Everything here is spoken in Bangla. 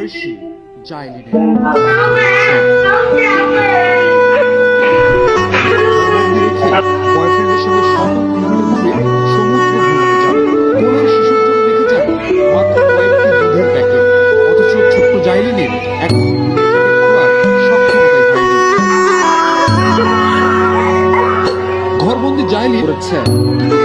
বয়সী জাইলিনের বয়ফ্রেন্ডের সঙ্গে শত কিলোমিটার দূরে সমুদ্র ভ্রমণে যান। কোলের শিশুর জন্য রেখে যান মাত্র কয়েকটি দুধের প্যাকেট। অথচ ছোট্ট জাইলিনের এক খোলার সক্ষমতাই হয়নি। ঘরবন্দি জাইলিন করেছে, কিন্তু